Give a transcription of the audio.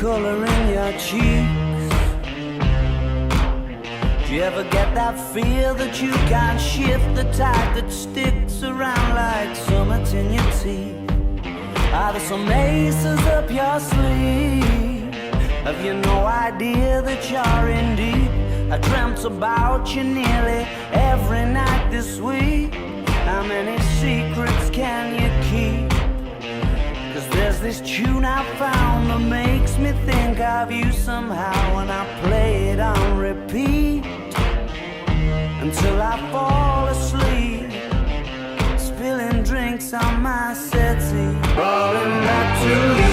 color in your cheeks? Do you ever get that feel that you can't shift, the tide that sticks around like summits in your teeth? Are there some aces up your sleeve? Have you no idea that you're in deep? I dreamt about you nearly every night this week. How many secrets can you keep? 'Cause there's this tune I found that makes me think of you somehow, and I play it on repeat until I fall asleep, spilling drinks on my settee, falling back to you.